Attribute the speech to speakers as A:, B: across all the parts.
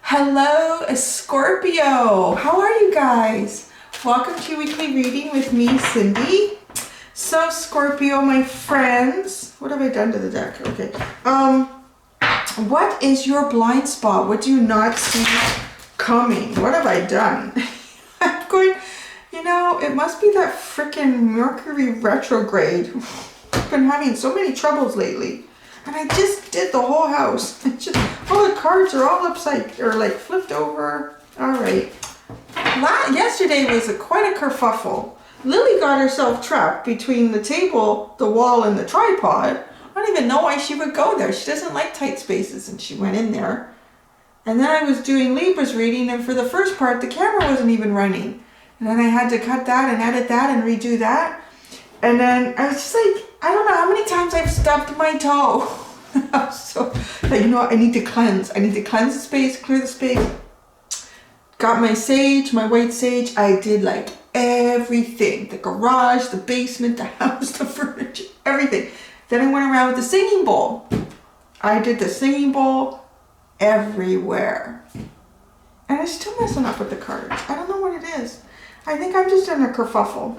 A: Hello, Scorpio. How are you guys? Welcome to your weekly reading with me, Cindy. So, Scorpio, my friends, what have I done to the deck? Okay. What is your blind spot? What do you not see coming? What have I done? I'm going, it must be that freaking Mercury retrograde. I've been having so many troubles lately. And I just did the whole house. All the cards are all upside, or like flipped over. All right. Yesterday was quite a kerfuffle. Lily got herself trapped between the table, the wall, and the tripod. I don't even know why she would go there. She doesn't like tight spaces, and she went in there. And then I was doing Libra's reading, and for the first part, the camera wasn't even running. And then I had to cut that and edit that and redo that. And then I was just like, I don't know how many times I've stubbed my toe. So, I need to cleanse. I need to cleanse the space, clear the space. Got my sage, my white sage. I did like everything. The garage, the basement, the house, the furniture, everything. Then I went around with the singing bowl. I did the singing bowl everywhere. And I'm still messing up with the cards. I don't know what it is. I think I'm just in a kerfuffle.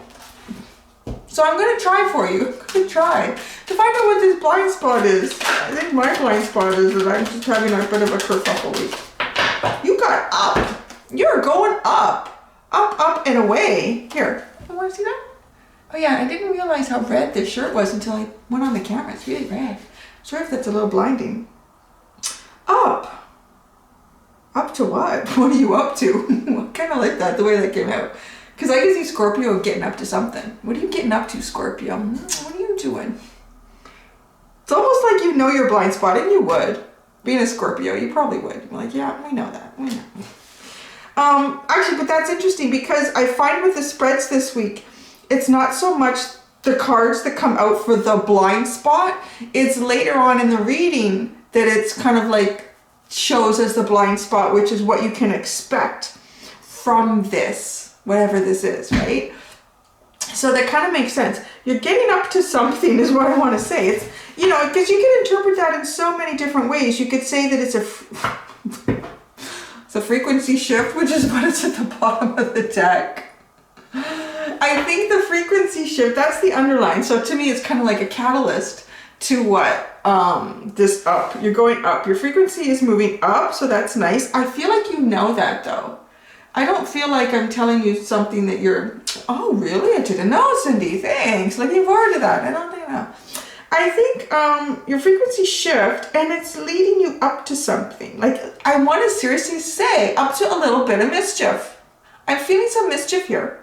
A: So I'm going to try for you. I'm going to try to find out what this blind spot is. I think my blind spot is that I'm just having a bit of a kerfuffle week. You got up. You're going up. Up, up, and away. Here. You want to see that? Oh yeah, I didn't realize how red this shirt was until I went on the camera. It's really red. Sorry if that's a little blinding. Up. Up to what? What are you up to? I kind of like that, the way that came out. Because I can see Scorpio getting up to something. What are you getting up to, Scorpio? What are you doing? It's almost like you know your blind spot, and you would. Being a Scorpio, you probably would. You're like, yeah, we know that. We know. Actually, but that's interesting because I find with the spreads this week, it's not so much the cards that come out for the blind spot. It's later on in the reading that it's kind of like shows as the blind spot, which is what you can expect from this. Whatever this is, right? So that kind of makes sense. You're getting up to something is what I want to say. It's, because you can interpret that in so many different ways. You could say that it's a frequency shift, which is what is at the bottom of the deck. I think the frequency shift, that's the underline. So to me, it's kind of like a catalyst to what? This up. You're going up. Your frequency is moving up, so that's nice. I feel like you know that though. I don't feel like I'm telling you something that you're, oh, really? I didn't know, Cindy. Thanks. Looking forward to that. I don't think no. I think your frequency shift, and it's leading you up to something. Like, I want to seriously say, up to a little bit of mischief. I'm feeling some mischief here.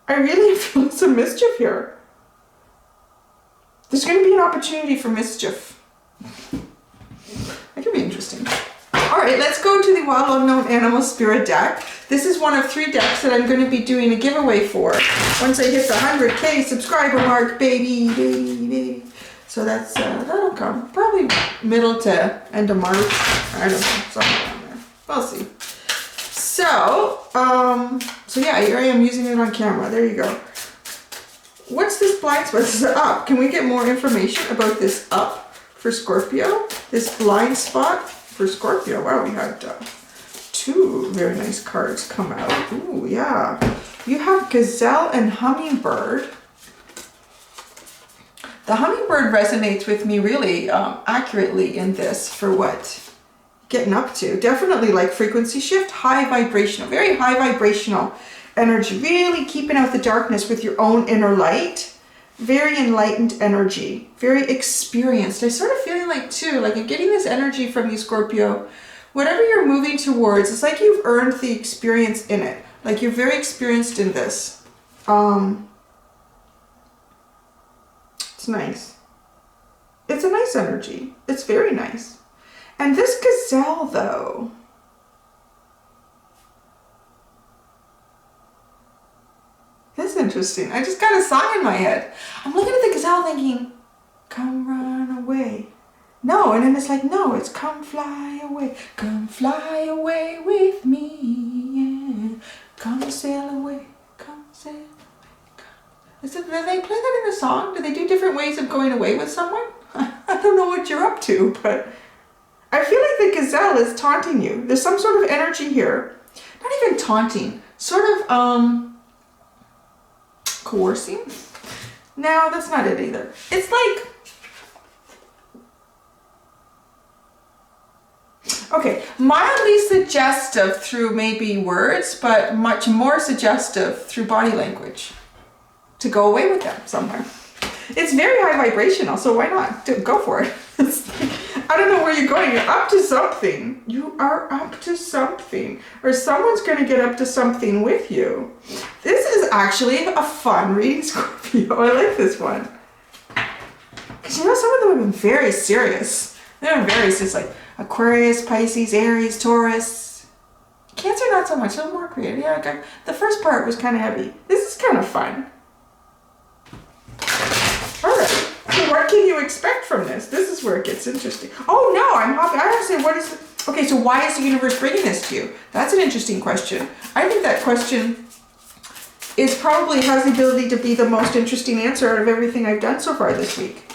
A: I really am feeling some mischief here. There's going to be an opportunity for mischief. That could be interesting. All right, let's go to the Wild Unknown Animal Spirit deck. This is one of 3 decks that I'm going to be doing a giveaway for once I hit the 100K subscriber mark, baby. So that's that'll come probably middle to end of March. I don't know, something around there. We'll see. So yeah, here I am using it on camera. There you go. What's this blind spot? This is up. Can we get more information about this up for Scorpio? This blind spot for Scorpio. Wow, we had 2 very nice cards come out. Ooh, yeah. You have Gazelle and Hummingbird. The Hummingbird resonates with me really accurately in this for what getting up to. Definitely like frequency shift, high vibrational, very high vibrational energy. Really keeping out the darkness with your own inner light. Very enlightened energy, very experienced. I sort of feeling like too, like I'm getting this energy from you, Scorpio. Whatever you're moving towards, it's like you've earned the experience in it. Like you're very experienced in this. It's nice. It's a nice energy. It's very nice. And this Gazelle though, that's interesting. I just got a song in my head. I'm looking at the Gazelle thinking, come run away. No, and then it's like, no, it's come fly away. Come fly away with me. Yeah. Come sail away. Come sail away. Do they play that in a song? Do they do different ways of going away with someone? I don't know what you're up to, but I feel like the gazelle is taunting you. There's some sort of energy here. Not even taunting, sort of coercing. No, that's not it either. It's like, okay, mildly suggestive through maybe words, but much more suggestive through body language. To go away with them somewhere. It's very high vibrational, so why not? Go for it. It's like, I don't know where you're going. You're up to something. You are up to something. Or someone's going to get up to something with you. This is actually a fun reading, Scorpio. I like this one. Because you know, some of them have been very serious. They're very serious, like Aquarius, Pisces, Aries, Taurus. Cancer, not so much. A little more creative. Yeah, okay. The first part was kind of heavy. This is kind of fun. Alright, so what can you expect from this? This is where it gets interesting. Oh no, I'm happy. I have to say, what is it? Okay, so why is the universe bringing this to you? That's an interesting question. I think that question is probably has the ability to be the most interesting answer out of everything I've done so far this week.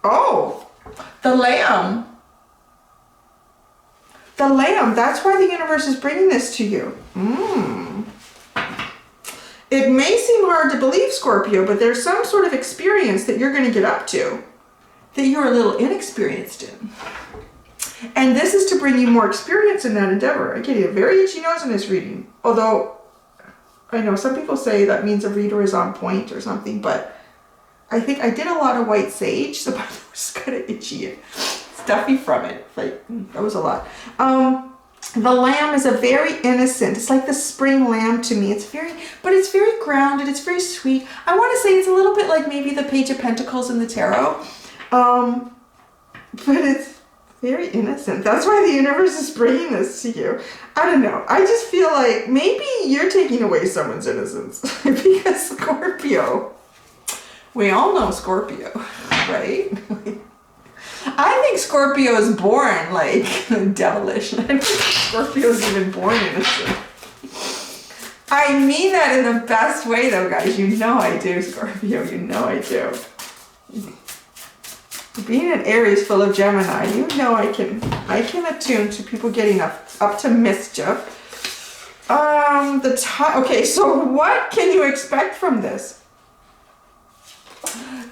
A: Oh, the Lamb. The Lamb, that's why the universe is bringing this to you. It may seem hard to believe, Scorpio, but there's some sort of experience that you're going to get up to that you're a little inexperienced in. And this is to bring you more experience in that endeavor. I get a very itchy nose in this reading. Although, I know some people say that means a reader is on point or something, but I think I did a lot of white sage, so my nose was kind of itchy and stuffy from it. Like, that was a lot. The lamb is a very innocent, it's like the spring lamb to me. It's very grounded, it's very sweet. I want to say it's a little bit like maybe the Page of Pentacles in the tarot. But it's very innocent. That's why the universe is bringing this to you. I don't know. I just feel like maybe you're taking away someone's innocence. Because Scorpio, we all know Scorpio, right? I think Scorpio is born like devilish. I don't think Scorpio's even born innocent. I mean that in the best way though, guys. You know I do, Scorpio. You know I do. Being an Aries full of Gemini, you know I can attune to people getting up to mischief. Okay, so what can you expect from this?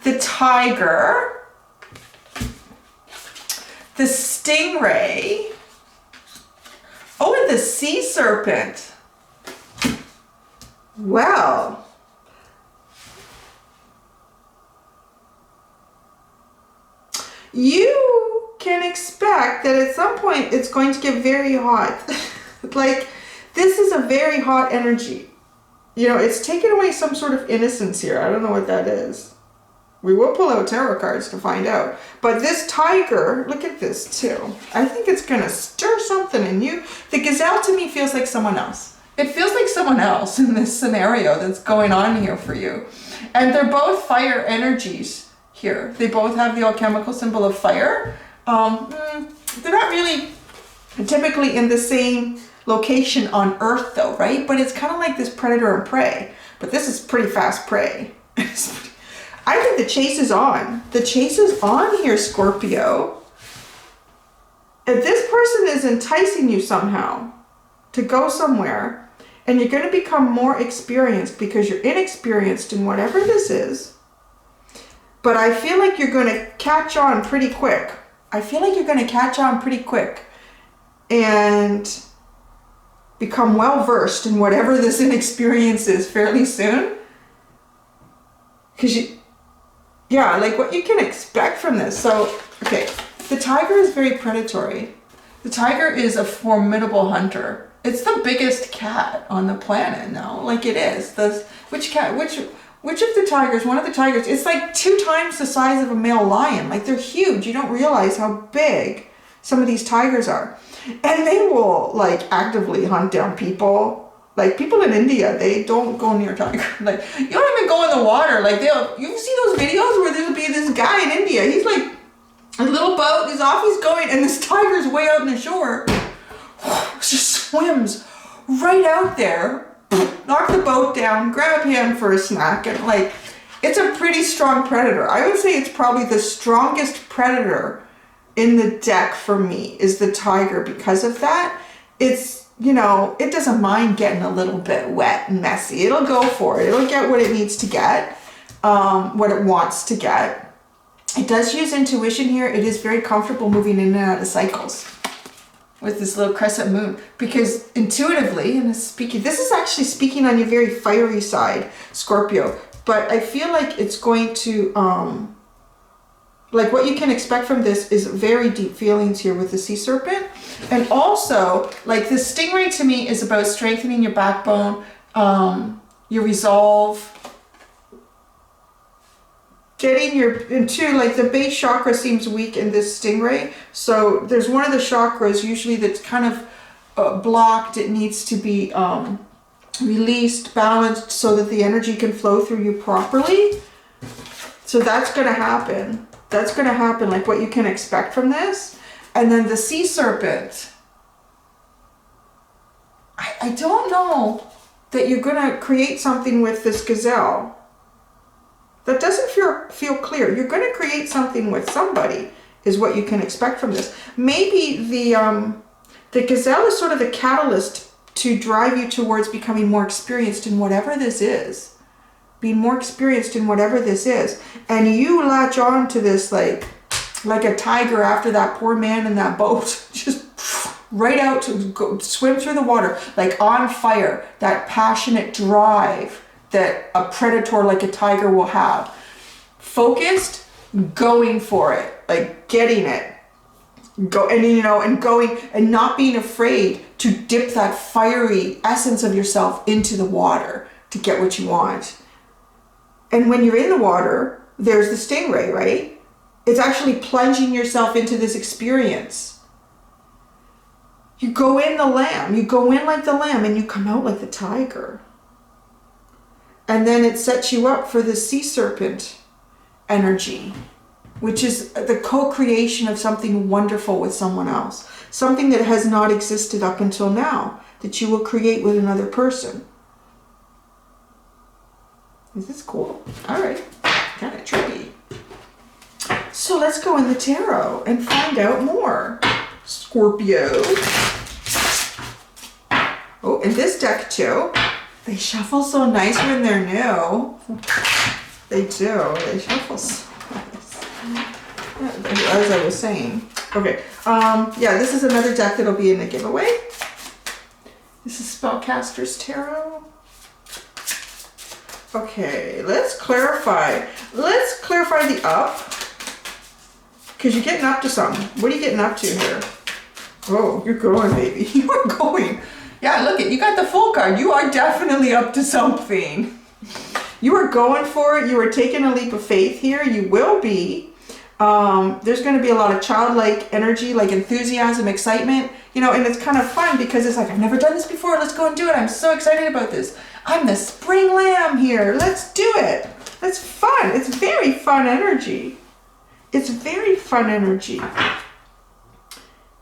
A: The tiger, the stingray, oh, and the sea serpent. Well, you can expect that at some point it's going to get very hot. Like, this is a very hot energy. You know, it's taken away some sort of innocence here. I don't know what that is. We will pull out tarot cards to find out. But this tiger, look at this too. I think it's going to stir something in you. The gazelle to me feels like someone else. It feels like someone else in this scenario that's going on here for you. And they're both fire energies here. They both have the alchemical symbol of fire. They're not really typically in the same location on Earth though, right? But it's kind of like this predator and prey. But this is pretty fast prey. I think the chase is on. The chase is on here, Scorpio. If this person is enticing you somehow to go somewhere, and you're going to become more experienced because you're inexperienced in whatever this is, but I feel like you're going to catch on pretty quick. I feel like you're going to catch on pretty quick and become well versed in whatever this inexperience is fairly soon. Because yeah, like what you can expect from this. So, okay, the tiger is very predatory. The tiger is a formidable hunter. It's the biggest cat on the planet now. Like it is. Which of the tigers, one of the tigers, it's like 2 times the size of a male lion. Like they're huge. You don't realize how big some of these tigers are. And they will like actively hunt down people. Like people in India, they don't go near tiger. Like you don't even go in the water. Like you see those videos where there'll be this guy in India. He's like a little boat. He's off. He's going, and this tiger's way out in the shore. Just swims right out there. Knock the boat down. Grab him for a snack, and like it's a pretty strong predator. I would say it's probably the strongest predator in the deck for me is the Tiger. Because of that, it's, you know, it doesn't mind getting a little bit wet and messy. It'll go for it. It'll get what it needs to get, what it wants to get. It does use intuition here. It is very comfortable moving in and out of cycles with this little crescent moon, because intuitively, and this is actually speaking on your very fiery side, Scorpio, but I feel like it's going to, like what you can expect from this is very deep feelings here with the sea serpent. And also, like the stingray to me is about strengthening your backbone, your resolve, getting into like the base chakra seems weak in this stingray. So there's one of the chakras usually that's kind of blocked. It needs to be released, balanced so that the energy can flow through you properly. So that's going to happen. That's going to happen, like what you can expect from this. And then the sea serpent. I don't know that you're going to create something with this gazelle. That doesn't feel clear. You're going to create something with somebody is what you can expect from this. Maybe the gazelle is sort of the catalyst to drive you towards becoming more experienced in whatever this is. Being more experienced in whatever this is. And you latch on to this like a tiger after that poor man in that boat. Just right out to go swim through the water, like on fire. That passionate drive that a predator like a tiger will have. Focused, going for it, like getting it. And going and not being afraid to dip that fiery essence of yourself into the water to get what you want. And when you're in the water, there's the stingray, right? It's actually plunging yourself into this experience. You go in the lamb, you go in like the lamb and you come out like the tiger. And then it sets you up for the sea serpent energy, which is the co-creation of something wonderful with someone else. Something that has not existed up until now, that you will create with another person. Is this cool? All right, kind of trippy. So let's go in the tarot and find out more. Scorpio. Oh, and this deck too. They shuffle so nice when they're new. They do. They shuffle so nice. As I was saying. Okay. Yeah, this is another deck that'll be in the giveaway. This is SpellCaster's Tarot. Okay, let's clarify. Let's clarify the up. Because you're getting up to something. What are you getting up to here? Oh, you're going, baby. You are going. Yeah, look, you got the Fool card. You are definitely up to something. You are going for it. You are taking a leap of faith here. You will be. There's going to be a lot of childlike energy, like enthusiasm, excitement, you know, and it's kind of fun because it's like, I've never done this before. Let's go and do it. I'm so excited about this. I'm the spring lamb here. Let's do it. That's fun. It's very fun energy. It's very fun energy.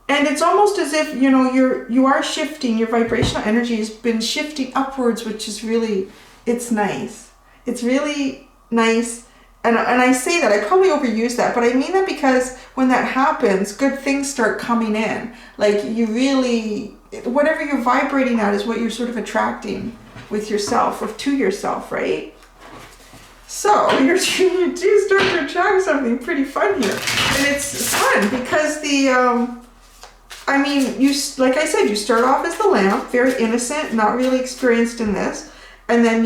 A: And it's almost as if, you know, you are shifting, your vibrational energy has been shifting upwards, which is really, it's nice. It's really nice. And I say that, I probably overuse that, but I mean that because when that happens, good things start coming in. Like you really, whatever you're vibrating at is what you're sort of attracting with yourself or to yourself, right? So you do start to attract something pretty fun here. And it's fun because I mean, like I said, you start off as the lamb, very innocent, not really experienced in this. And then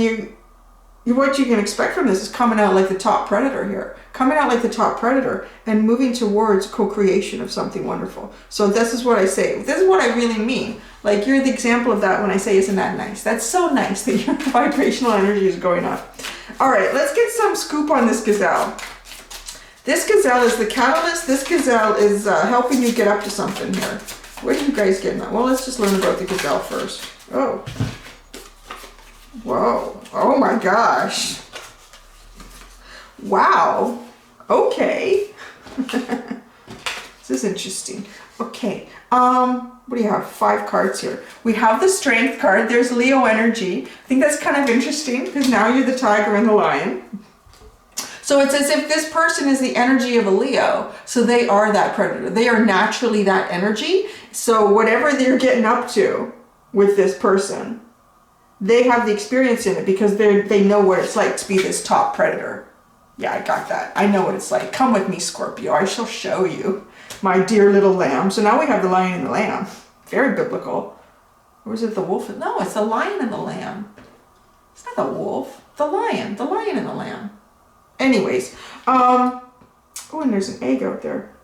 A: what you can expect from this is coming out like the top predator here. Coming out like the top predator and moving towards co-creation of something wonderful. So this is what I say. This is what I really mean. Like you're the example of that when I say, isn't that nice? That's so nice that your vibrational energy is going up. All right, let's get some scoop on this gazelle. This gazelle is the catalyst. This gazelle is helping you get up to something here. What are you guys getting at? Well, let's just learn about the gazelle first. Oh. Whoa. Oh my gosh. Wow. Okay. This is interesting. Okay. What do you have? 5 cards here. We have the Strength card. There's Leo energy. I think that's kind of interesting because now you're the tiger and the lion. So it's as if this person is the energy of a Leo. So they are that predator. They are naturally that energy. So whatever they're getting up to with this person, they have the experience in it because they know what it's like to be this top predator. Yeah, I got that. I know what it's like. Come with me, Scorpio. I shall show you, my dear little lamb. So now we have the lion and the lamb. Very biblical. Or is it the wolf? No, it's the lion and the lamb. It's not the wolf. The lion and the lamb. Anyways, oh, and there's an egg out there.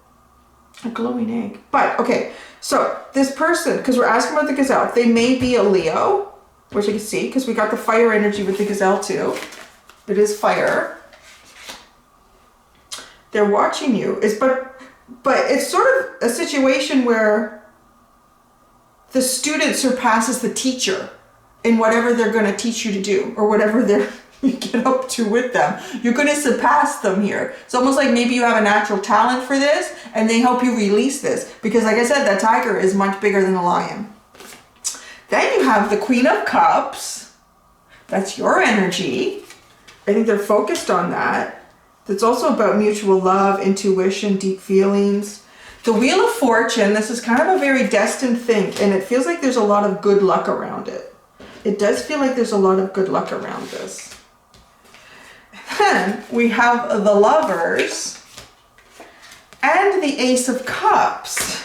A: A glowing egg. But, okay, so this person, because we're asking about the gazelle, they may be a Leo, which you can see, because we got the fire energy with the gazelle too. It is fire. They're watching you. But it's sort of a situation where the student surpasses the teacher in whatever they're going to teach you to do, or whatever you get up to with them. You're going to surpass them here. It's almost like maybe you have a natural talent for this and they help you release this. Because like I said, that tiger is much bigger than the lion. Then you have the Queen of Cups. That's your energy. I think they're focused on that. That's also about mutual love, intuition, deep feelings. The Wheel of Fortune, this is kind of a very destined thing, and it feels like there's a lot of good luck around it. It does feel like there's a lot of good luck around this. Then we have the Lovers and the Ace of Cups.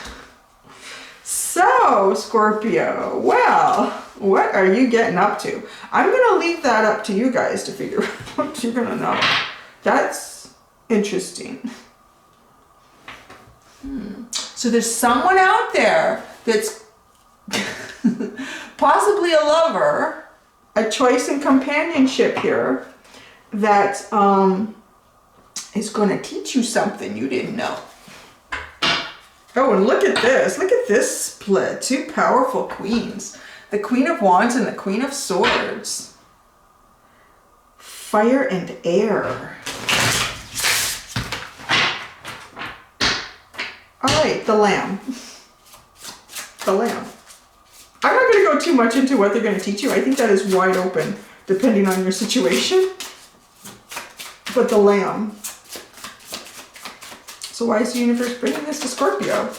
A: So, Scorpio, well, what are you getting up to? I'm going to leave that up to you guys to figure out what you're going to know. That's interesting. So there's someone out there that's possibly a lover, a choice in companionship here that is going to teach you something you didn't know. Oh, and look at this. Look at this split. Two powerful queens. The Queen of Wands and the Queen of Swords. Fire and air. All right, the lamb. The lamb. I'm not going to go too much into what they're going to teach you. I think that is wide open, depending on your situation. But the lamb. So why is the universe bringing this to Scorpio?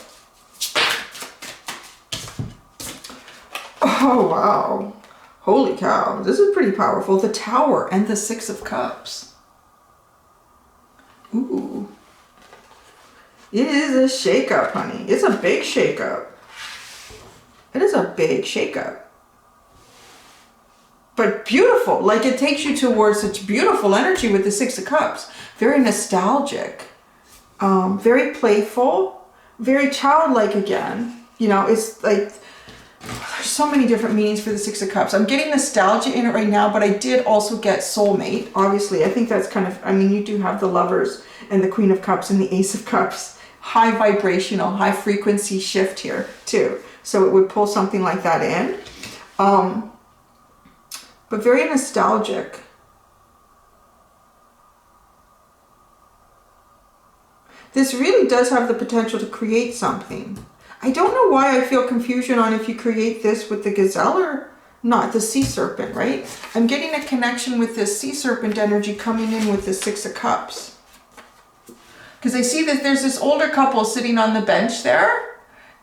A: Oh, wow. Holy cow. This is pretty powerful. The Tower and the Six of Cups. Ooh. It is a shakeup, honey. It's a big shakeup. It is a big shakeup. But beautiful. Like, it takes you towards such beautiful energy with the Six of Cups. Very nostalgic. Very playful. Very childlike again. You know, it's like, there's so many different meanings for the Six of Cups. I'm getting nostalgia in it right now, but I did also get soulmate. Obviously, I think that's kind of, I mean, you do have the Lovers and the Queen of Cups and the Ace of Cups. High vibrational, high frequency shift here too. So it would pull something like that in. But very nostalgic. This really does have the potential to create something. I don't know why I feel confusion on if you create this with the gazelle or not, the sea serpent, right? I'm getting a connection with this sea serpent energy coming in with the Six of Cups. Because I see that there's this older couple sitting on the bench there.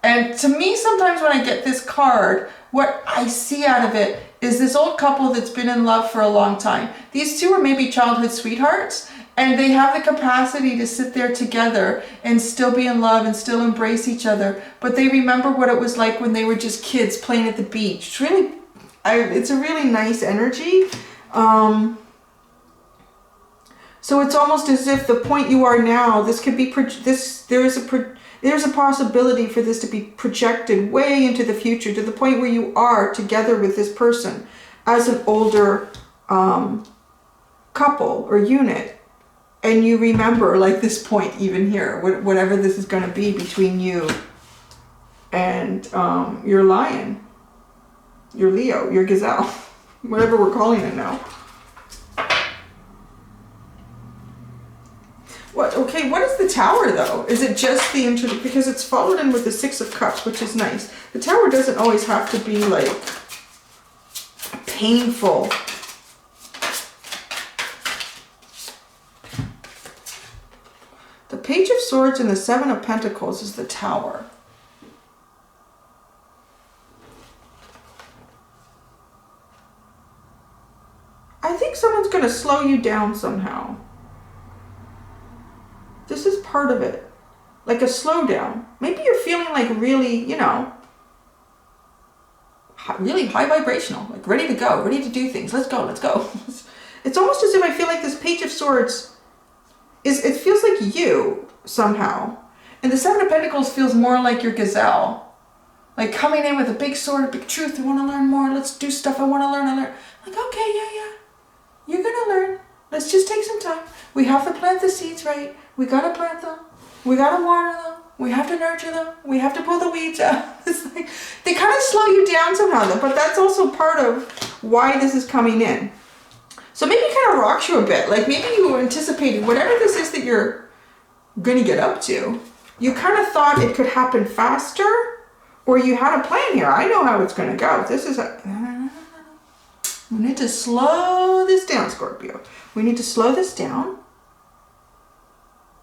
A: And to me, sometimes when I get this card, what I see out of it is this old couple that's been in love for a long time. These two are maybe childhood sweethearts, and they have the capacity to sit there together and still be in love and still embrace each other. But they remember what it was like when they were just kids playing at the beach. It's really, it's a really nice energy. So it's almost as if the point you are now, this could be, there's a possibility for this to be projected way into the future, to the point where you are together with this person as an older couple or unit. And you remember, like, this point even here, whatever this is going to be between you and your lion, your Leo, your gazelle, whatever we're calling it now. Okay, what is the Tower though? Is it just the because it's followed in with the Six of Cups, which is nice. The Tower doesn't always have to be like painful. Swords and the Seven of Pentacles is the Tower. I think someone's going to slow you down somehow. This is part of it. Like a slowdown. Maybe you're feeling like really, you know, really high vibrational. Like ready to go, ready to do things. Let's go, let's go. It's almost as if I feel like this Page of Swords it feels like you somehow. And the Seven of Pentacles feels more like your gazelle. Like coming in with a big sword, a big truth. I want to learn more. Let's do stuff. I want to learn. Like, okay, yeah. You're going to learn. Let's just take some time. We have to plant the seeds, right? We got to plant them. We got to water them. We have to nurture them. We have to pull the weeds out. It's like, they kind of slow you down somehow, but that's also part of why this is coming in. So maybe it kind of rocks you a bit. Like maybe you anticipated whatever this is that you're going to get up to. You kind of thought it could happen faster, or you had a plan here. I know how it's going to go. This is we need to slow this down, Scorpio. We need to slow this down.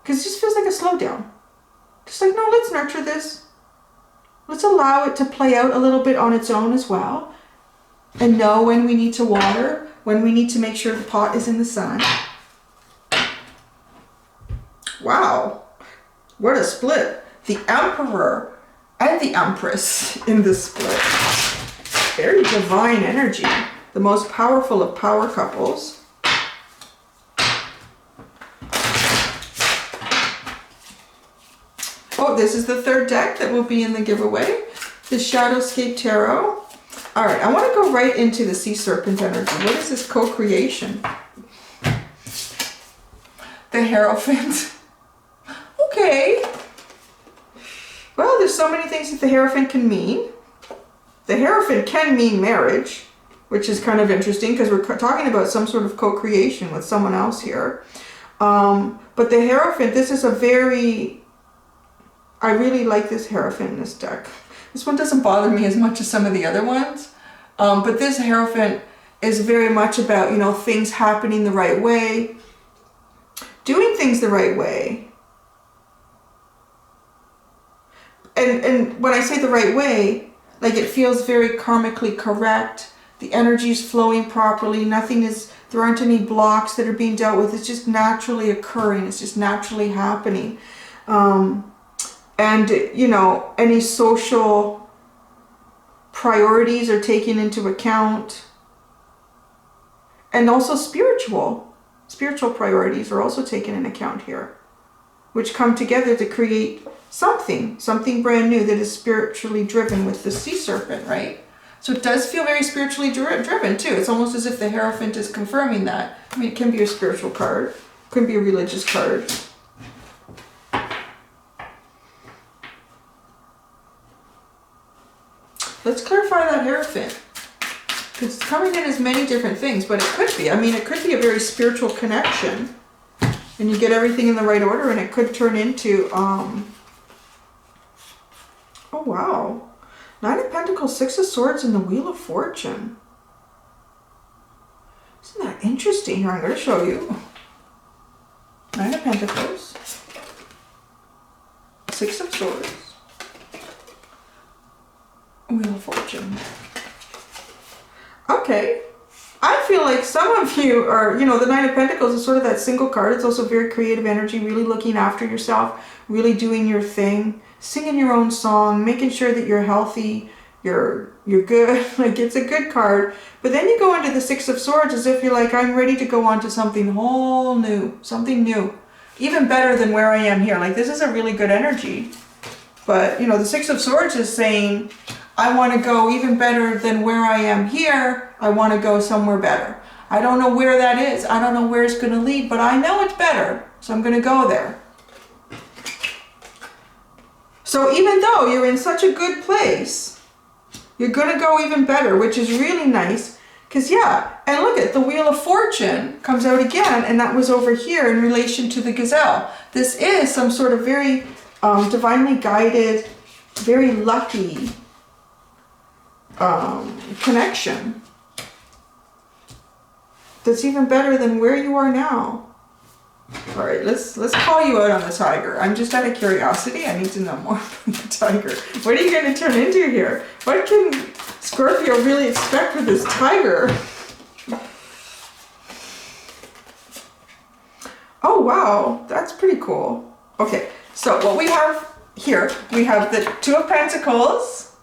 A: Because it just feels like a slowdown. Just like, no, let's nurture this. Let's allow it to play out a little bit on its own as well. And know when we need to water, when we need to make sure the pot is in the sun. Wow. What a split. The Emperor and the Empress in this split. Very divine energy. The most powerful of power couples. Oh, this is the third deck that will be in the giveaway. The Shadowscape Tarot. All right, I want to go right into the Sea Serpent energy. What is this co-creation? The Hierophant. Okay. Well, there's so many things that the Hierophant can mean. The Hierophant can mean marriage, which is kind of interesting because we're talking about some sort of co-creation with someone else here. But the Hierophant, this is a very... I really like this Hierophant in this deck. This one doesn't bother me as much as some of the other ones. But this Hierophant is very much about, you know, things happening the right way. Doing things the right way. And when I say the right way, like it feels very karmically correct. The energy is flowing properly. Nothing is, there aren't any blocks that are being dealt with. It's just naturally occurring. It's just naturally happening. And, you know, any social priorities are taken into account. And also spiritual priorities are also taken into account here, which come together to create something brand new that is spiritually driven with the Sea Serpent, right? So it does feel very spiritually driven too. It's almost as if the Hierophant is confirming that. I mean, it can be a spiritual card, it can be a religious card. Let's clarify that Hierophant. Because it's coming in as many different things, but it could be. I mean, it could be a very spiritual connection. And you get everything in the right order, and it could turn into, oh wow. Nine of Pentacles, Six of Swords, and the Wheel of Fortune. Isn't that interesting? Here, I'm going to show you. Nine of Pentacles, Six of Swords, Wheel of Fortune. Okay. I feel like some of you are, you know, the Nine of Pentacles is sort of that single card. It's also very creative energy, really looking after yourself, really doing your thing, singing your own song, making sure that you're healthy, you're good. Like, it's a good card. But then you go into the Six of Swords as if you're like, I'm ready to go on to something whole new, something new, even better than where I am here. Like, this is a really good energy. But, you know, the Six of Swords is saying, I want to go even better than where I am here. I want to go somewhere better. I don't know where that is. I don't know where it's going to lead, but I know it's better. So I'm going to go there. So even though you're in such a good place, you're going to go even better, which is really nice. Because, yeah, and look at the Wheel of Fortune comes out again, and that was over here in relation to the gazelle. This is some sort of very divinely guided, very lucky connection that's even better than where you are now. All right, let's call you out on the tiger. I'm just out of curiosity. I need to know more about the tiger. What are you going to turn into here? What can Scorpio really expect with this tiger? Oh, wow. That's pretty cool. Okay, so what we have here, we have the Two of Pentacles,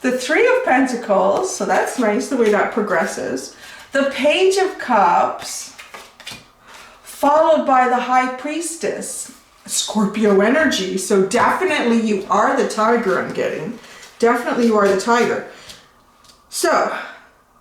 A: the Three of Pentacles, so that's nice the way that progresses, the Page of Cups, followed by the High Priestess, Scorpio energy. So definitely you are the tiger I'm getting. Definitely you are the tiger. So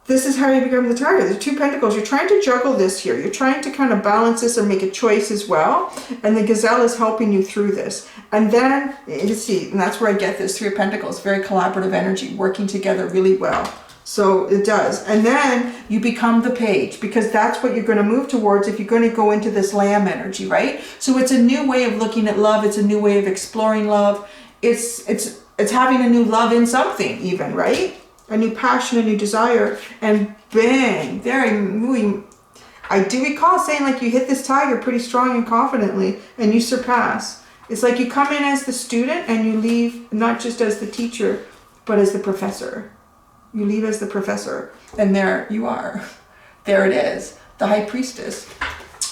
A: this is how you become the tiger. The Two Pentacles, you're trying to juggle this here. You're trying to kind of balance this and make a choice as well. And the Gazelle is helping you through this. And then, you see, and that's where I get this Three of Pentacles, very collaborative energy, working together really well. So it does. And then you become the Page, because that's what you're going to move towards if you're going to go into this Lamb energy, right? So it's a new way of looking at love. It's a new way of exploring love. It's having a new love in something even, right? A new passion, a new desire, and bang, there I do recall saying like you hit this tiger pretty strong and confidently and you surpass. It's like you come in as the student and you leave not just as the teacher, but as the professor. You leave as the professor, and there you are. There it is, the High Priestess.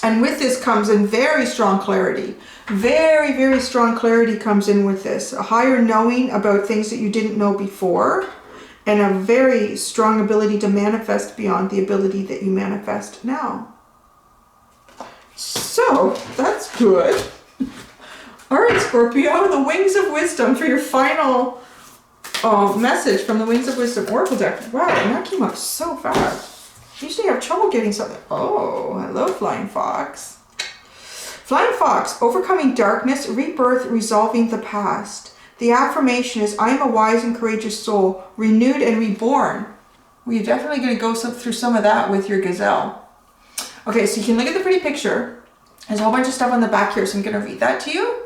A: And with this comes in very strong clarity. Very, very strong clarity comes in with this. A higher knowing about things that you didn't know before, and a very strong ability to manifest beyond the ability that you manifest now. So, that's good. All right, Scorpio, the Wings of Wisdom for your final message from the Wings of Wisdom Oracle deck. Wow, and that came up so fast. Usually I have trouble getting something. Oh, hello, Flying Fox. Flying Fox, overcoming darkness, rebirth, resolving the past. The affirmation is, I am a wise and courageous soul, renewed and reborn. Well, you're definitely going to go through some of that with your Gazelle. Okay, so you can look at the pretty picture. There's a whole bunch of stuff on the back here, so I'm going to read that to you.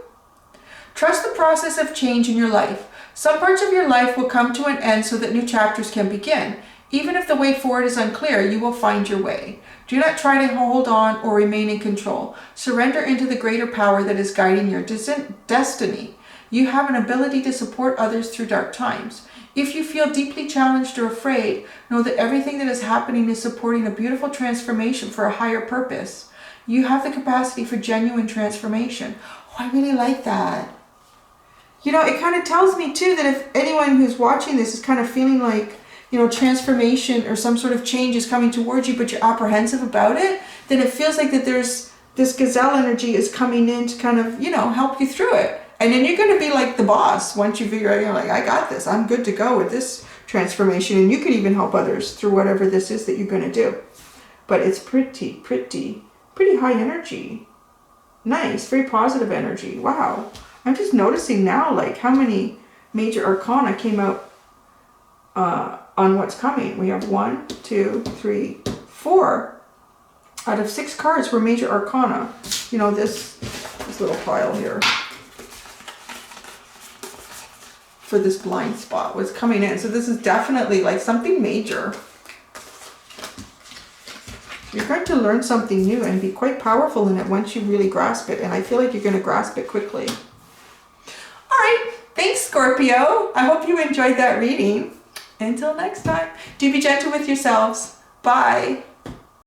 A: Trust the process of change in your life. Some parts of your life will come to an end so that new chapters can begin. Even if the way forward is unclear, you will find your way. Do not try to hold on or remain in control. Surrender into the greater power that is guiding your destiny. You have an ability to support others through dark times. If you feel deeply challenged or afraid, know that everything that is happening is supporting a beautiful transformation for a higher purpose. You have the capacity for genuine transformation. Oh, I really like that. You know, it kind of tells me too that if anyone who's watching this is kind of feeling like, you know, transformation or some sort of change is coming towards you, but you're apprehensive about it, then it feels like that there's this Gazelle energy is coming in to kind of, you know, help you through it. And then you're going to be like the boss once you figure out, you're like, I got this. I'm good to go with this transformation. And you can even help others through whatever this is that you're going to do. But it's pretty high energy. Nice, very positive energy. Wow. I'm just noticing now, like, how many major arcana came out on what's coming. We have 1, 2, 3, 4 out of 6 cards were major arcana. You know, this little pile here for this blind spot was coming in. So this is definitely like something major. You're going to learn something new and be quite powerful in it once you really grasp it. And I feel like you're going to grasp it quickly. All right. Thanks, Scorpio. I hope you enjoyed that reading. Until next time, do be gentle with yourselves. Bye.